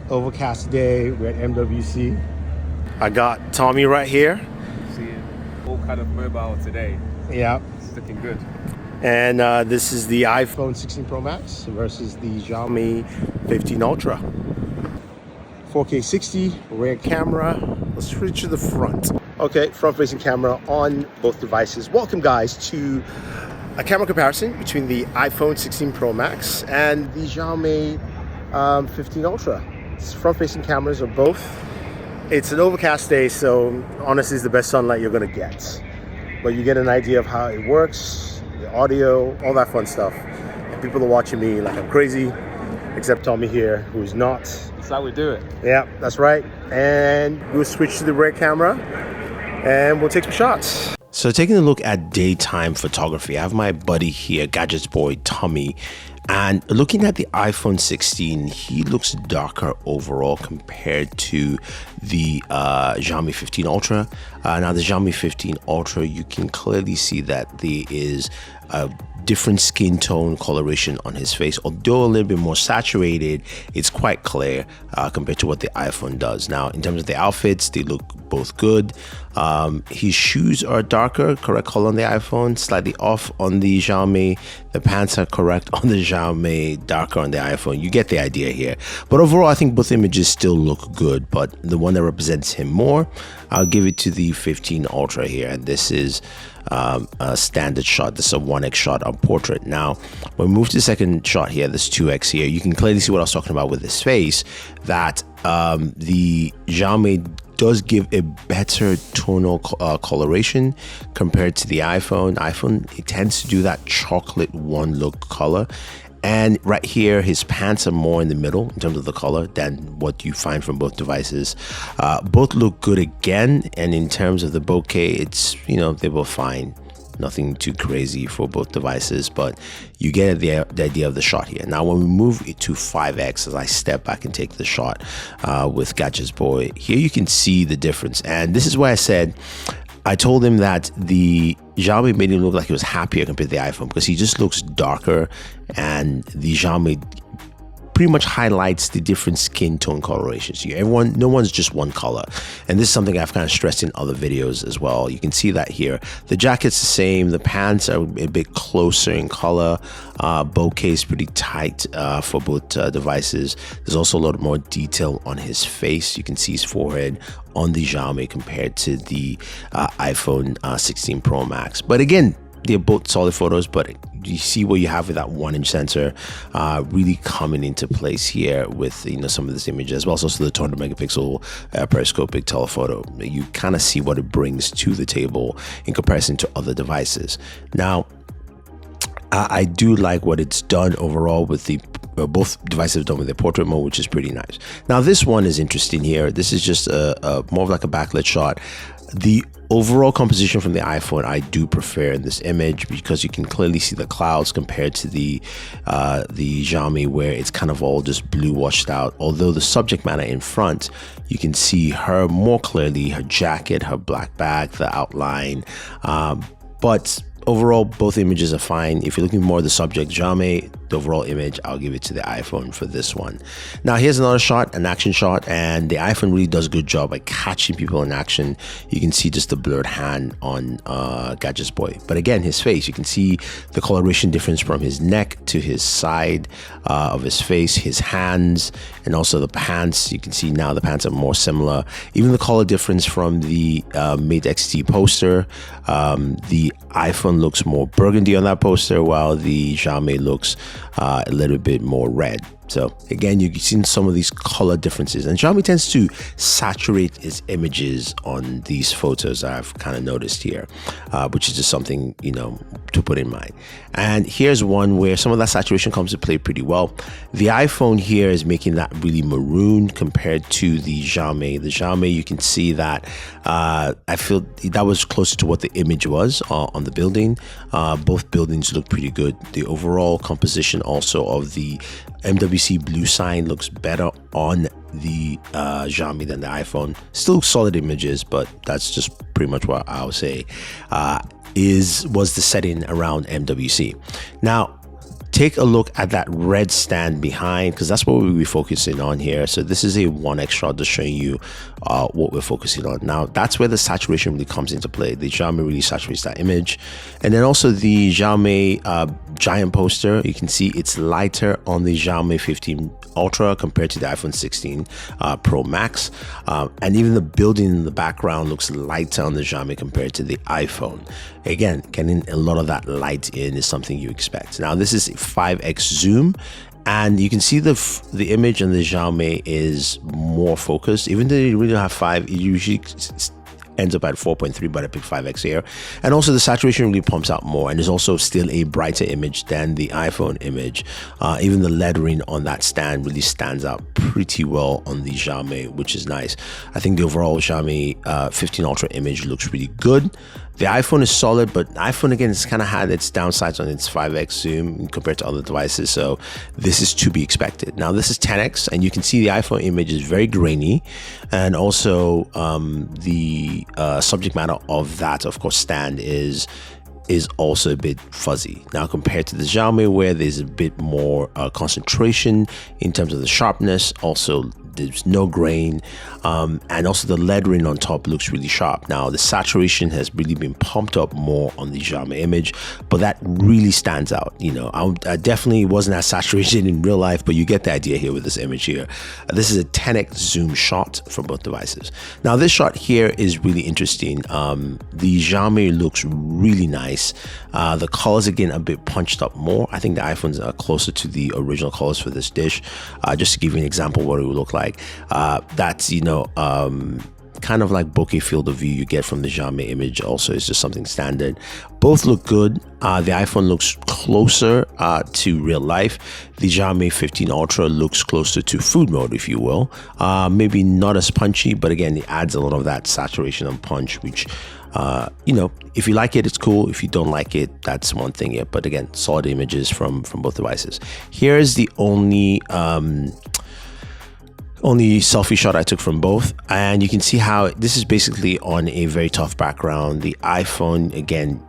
Overcast day. We're at MWC. I got Tommy right here. Seeing all kind of mobile today. Yeah. It's looking good. And this is the iPhone 16 Pro Max versus the Xiaomi 15 Ultra. 4K 60, rear camera. Let's switch to the front. Okay, front-facing camera on both devices. Welcome, guys, to a camera comparison between the iPhone 16 Pro Max and the Xiaomi 15 Ultra. Front-facing cameras are both. It's an overcast day, so honestly, it's the best sunlight you're gonna get. But you get an idea of how it works, the audio, all that fun stuff. And people are watching me like I'm crazy, except Tommy here, who's not. That's how we do it. Yeah, that's right. And we'll switch to the rear camera and we'll take some shots. So taking a look at daytime photography, I have my buddy here, Gadgets Boy Tommy, and looking at the iPhone 16, he looks darker overall compared to the Xiaomi 15 Ultra. Now the Xiaomi 15 Ultra, you can clearly see that there is a different skin tone coloration on his face. Although a little bit more saturated, it's quite clear compared to what the iPhone does. Now, in terms of the outfits, they look both good. His shoes are darker, correct color on the iPhone, slightly off on the Xiaomi. The pants are correct on the Xiaomi, darker on the iPhone. You get the idea here. But overall, I think both images still look good, but the one that represents him more, I'll give it to the 15 Ultra here. And this is a standard shot. This is a 1x shot on portrait. Now, when we move to the second shot here, this 2x here, you can clearly see what I was talking about with his face, that the Xiaomi does give a better tonal coloration compared to the iPhone. It tends to do that chocolate one look color. And right here, his pants are more in the middle in terms of the color than what you find from both devices. Both look good again. And in terms of the bokeh, it's, you know, they both fine. Nothing too crazy for both devices, but you get the idea of the shot here. Now, when we move it to 5x, as I step back and take the shot with Gadgets Boy, here you can see the difference. And this is why I told him that the Xiaomi made him look like he was happier compared to the iPhone, because he just looks darker, and the Xiaomi pretty much highlights the different skin tone colorations. No one's just one color. And this is something I've kind of stressed in other videos as well. You can see that here. The jacket's the same. The pants are a bit closer in color. Bokeh is pretty tight for both devices. There's also a lot more detail on his face. You can see his forehead on the Xiaomi compared to the iPhone 16 Pro Max. But again, they're both solid photos, but you see what you have with that 1-inch sensor really coming into place here with, you know, some of this image, as well as also the 200 megapixel periscopic telephoto. You kind of see what it brings to the table in comparison to other devices. Now, I do like what it's done overall with the both devices have done with the portrait mode, which is pretty nice. Now, this one is interesting here. This is just more of like a backlit shot. The overall composition from the iPhone I do prefer in this image, because you can clearly see the clouds compared to the Xiaomi, where it's kind of all just blue washed out. Although the subject matter in front, you can see her more clearly, her jacket, her black bag, the outline. But overall, both images are fine. If you're looking more at the subject, Xiaomi, the overall image, I'll give it to the iPhone for this one. Now, here's another shot, an action shot, and the iPhone really does a good job at catching people in action. You can see just the blurred hand on Gadgets Boy. But again, his face, you can see the coloration difference from his neck to his side of his face, his hands, and also the pants. You can see now the pants are more similar. Even the color difference from the Mate XT poster. The iPhone looks more burgundy on that poster, while the Xiaomi looks a little bit more red. So again, you can see some of these color differences, and Xiaomi tends to saturate its images on these photos I've kind of noticed here, which is just something, you know, to put in mind. And here's one where some of that saturation comes to play pretty well. The iPhone here is making that really maroon compared to the Xiaomi. The Xiaomi, you can see that I feel that was closer to what the image was on the building. Both buildings look pretty good. The overall composition also of the MWC blue sign looks better on the Xiaomi than the iPhone. Still solid images, but that's just pretty much what I would say was the setting around MWC. Now, take a look at that red stand behind, because that's what we'll be focusing on here. So this is a 1x shot just showing you what we're focusing on. Now that's where the saturation really comes into play. The Xiaomi really saturates that image. And then also the Xiaomi giant poster, you can see it's lighter on the Xiaomi 15 Ultra compared to the iPhone 16 Pro Max. And even the building in the background looks lighter on the Xiaomi compared to the iPhone. Again, getting a lot of that light in is something you expect. Now this is 5x zoom, and you can see the image on the Xiaomi is more focused. Even though you really don't have 5, it usually ends up at 4.3, but I picked 5x here. And also the saturation really pumps out more, and there's also still a brighter image than the iPhone image. Even the lettering on that stand really stands out pretty well on the Xiaomi, which is nice. I think the overall Xiaomi 15 Ultra image looks really good. The iPhone is solid, but iPhone, again, it's kind of had its downsides on its 5x zoom compared to other devices, so this is to be expected. Now this is 10x, and you can see the iPhone image is very grainy, and also the subject matter of that, of course, stand is also a bit fuzzy. Now compared to the Xiaomi, where there's a bit more concentration in terms of the sharpness, also there's no grain, and also the lettering on top looks really sharp. Now the saturation has really been pumped up more on the Xiaomi image, but that really stands out. You know, I definitely wasn't as saturated in real life, but you get the idea here with this image here. This is a 10x zoom shot from both devices. Now this shot here is really interesting. The Xiaomi looks really nice. The colors, again, a bit punched up more. I think the iPhones are closer to the original colors for this dish. Just to give you an example of what it would look like, that's, you know, kind of like bokeh field of view you get from the Xiaomi image. Also, it's just something standard. Both look good. The iPhone looks closer to real life. The Xiaomi 15 Ultra looks closer to food mode, if you will. Maybe not as punchy, but again, it adds a lot of that saturation and punch, which you know, if you like it, it's cool. If you don't like it, that's one thing here. But again, solid images from both devices. Here's the only selfie shot I took from both, and you can see how this is basically on a very tough background. The iPhone, again,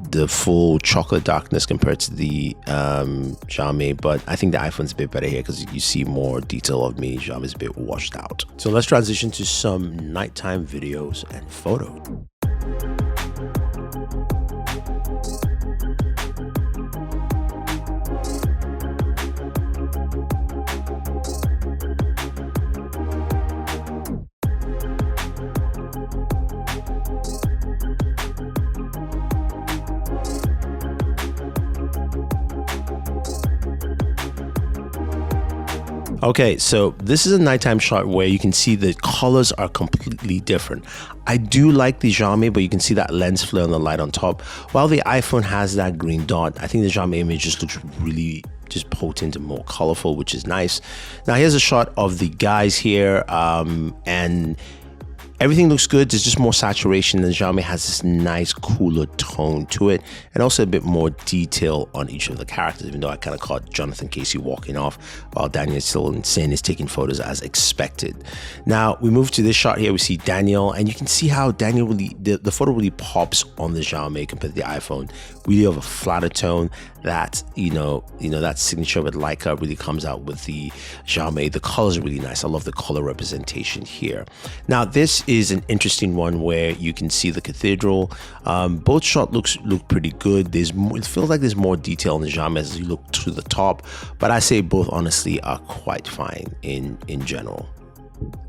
the full chocolate darkness compared to the Xiaomi, but I think the iPhone's a bit better here because you see more detail of me. Xiaomi's a bit washed out. So let's transition to some nighttime videos and photo. Okay, so this is a nighttime shot where you can see the colors are completely different. I do like the Xiaomi, but you can see that lens flare on the light on top. While the iPhone has that green dot, I think the Xiaomi image just looks really just potent and more colorful, which is nice. Now here's a shot of the guys here, and everything looks good. There's just more saturation. The Xiaomi has this nice cooler tone to it, and also a bit more detail on each of the characters, even though I kind of caught Jonathan Casey walking off while Daniel is still insane is taking photos as expected. Now we move to this shot here. We see Daniel, and you can see how Daniel really, the photo really pops on the Xiaomi compared to the iPhone. Really of a flatter tone. That you know that signature with Leica really comes out with the Xiaomi. The colors are really nice. I love the color representation here. Now this is an interesting one where you can see the cathedral. Both shots look pretty good. It feels like there's more detail in the Xiaomi as you look to the top, but I say both honestly are quite fine in general.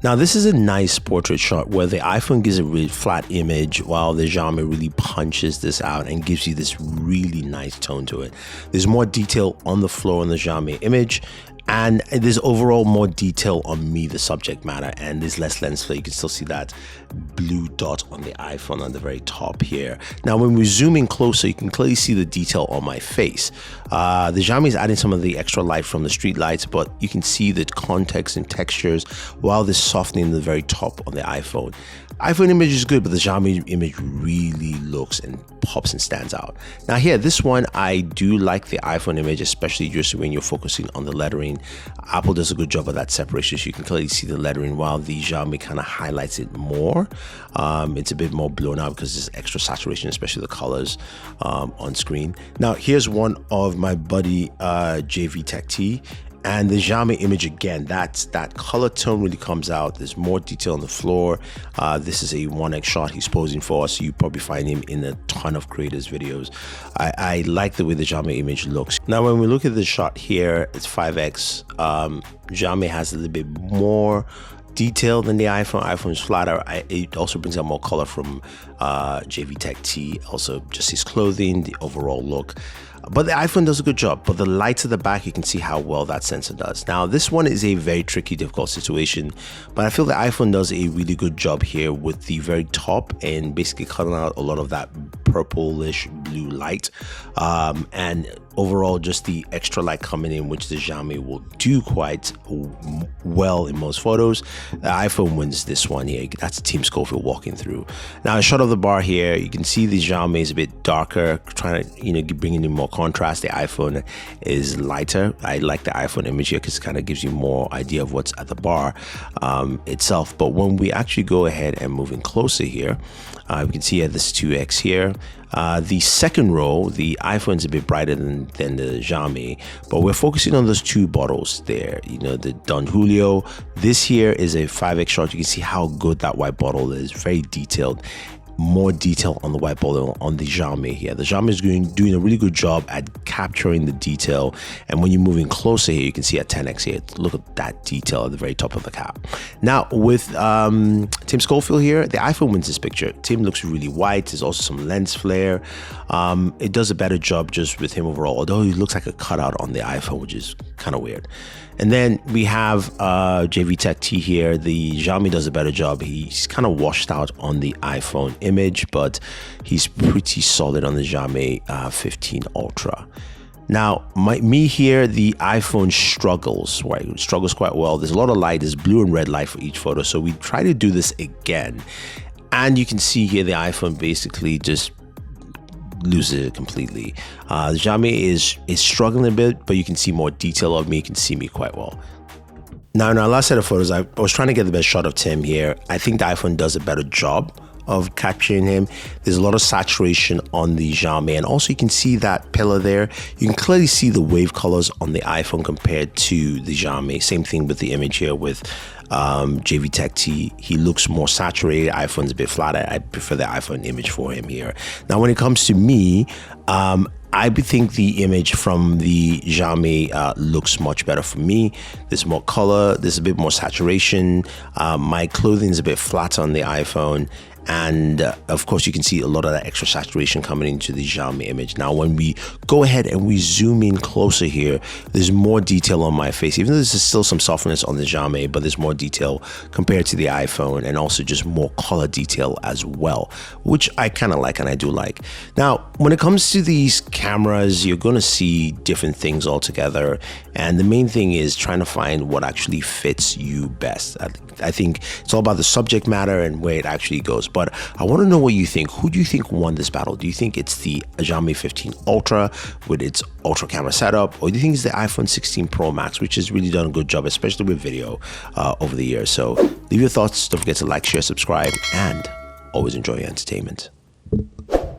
Now this is a nice portrait shot where the iPhone gives a really flat image while the Xiaomi really punches this out and gives you this really nice tone to it. There's more detail on the floor in the Xiaomi image, and there's overall more detail on me, the subject matter, and there's less lens flare. You can still see that blue dot on the iPhone on the very top here. Now when we zoom in closer, you can clearly see the detail on my face. The Xiaomi is adding some of the extra light from the street lights, but you can see the context and textures while this softening the very top on the iPhone. iPhone image is good, but the Xiaomi image really looks and pops and stands out. Now here, this one, I do like the iPhone image, especially just when you're focusing on the lettering. Apple does a good job of that separation, so you can clearly see the lettering, while the Xiaomi kind of highlights it more. It's a bit more blown out because there's extra saturation, especially the colors on screen. Now here's one of my buddy JV Tech T. And the Xiaomi image, again, that color tone really comes out. There's more detail on the floor. This is a 1x shot he's posing for, so you probably find him in a ton of creators' videos. I like the way the Xiaomi image looks. Now, when we look at the shot here, it's 5x. Xiaomi has a little bit more detail than the iPhone. iPhone's flatter. It also brings out more color from JV Tech T. Also, just his clothing, the overall look. But the iPhone does a good job. But the lights at the back, you can see how well that sensor does. Now, this one is a very tricky, difficult situation, but I feel the iPhone does a really good job here with the very top and basically cutting out a lot of that purplish blue light. And overall, just the extra light coming in, which the Xiaomi will do quite well in most photos. The iPhone wins this one here. That's Team Schofield walking through. Now, a shot of the bar here, you can see the Xiaomi is a bit darker, trying to bring in more contrast. The iPhone is lighter. I like the iPhone image here because it kind of gives you more idea of what's at the bar itself. But when we actually go ahead and move in closer here, we can see this 2x here. The second row, the iPhone's a bit brighter than the Xiaomi, but we're focusing on those two bottles there. The Don Julio. This here is a 5x shot. You can see how good that white bottle is. Very detailed. More detail on the white bottle on the Xiaomi here. The Xiaomi is doing a really good job at capturing the detail. And when you're moving closer here, you can see at 10x here. Look at that detail at the very top of the cap. Now with Tim Schofield here, the iPhone wins this picture. Tim looks really white. There's also some lens flare. It does a better job just with him overall, although he looks like a cutout on the iPhone, which is kind of weird. And then we have JV Tech T here. The Xiaomi does a better job. He's kind of washed out on the iPhone image, but he's pretty solid on the Xiaomi 15 Ultra. Now, me here, the iPhone struggles, right? It struggles quite well. There's a lot of light. There's blue and red light for each photo. So we try to do this again. And you can see here the iPhone basically just loses it completely. The Xiaomi is struggling a bit, but you can see more detail of me. You can see me quite well. Now, in our last set of photos, I was trying to get the best shot of Tim here. I think the iPhone does a better job of capturing him. There's a lot of saturation on the Xiaomi, and also you can see that pillar there. You can clearly see the wave colors on the iPhone compared to the Xiaomi. Same thing with the image here with JV Tech T. He looks more saturated. iPhone's a bit flatter. I prefer the iPhone image for him here. Now, when it comes to me, I think the image from the Xiaomi looks much better for me. There's more color. There's a bit more saturation. My clothing's a bit flat on the iPhone. And of course, you can see a lot of that extra saturation coming into the Xiaomi image. Now, when we go ahead and we zoom in closer here, there's more detail on my face. Even though there's still some softness on the Xiaomi, but there's more detail compared to the iPhone, and also just more color detail as well, which I kind of like and I do like. Now, when it comes to these cameras, you're going to see different things altogether. And the main thing is trying to find what actually fits you best. I think it's all about the subject matter and where it actually goes. But I want to know what you think. Who do you think won this battle? Do you think it's the Xiaomi 15 Ultra with its ultra camera setup, or do you think it's the iPhone 16 Pro Max, which has really done a good job, especially with video over the years? So leave your thoughts. Don't forget to like, share, subscribe, and always enjoy your entertainment.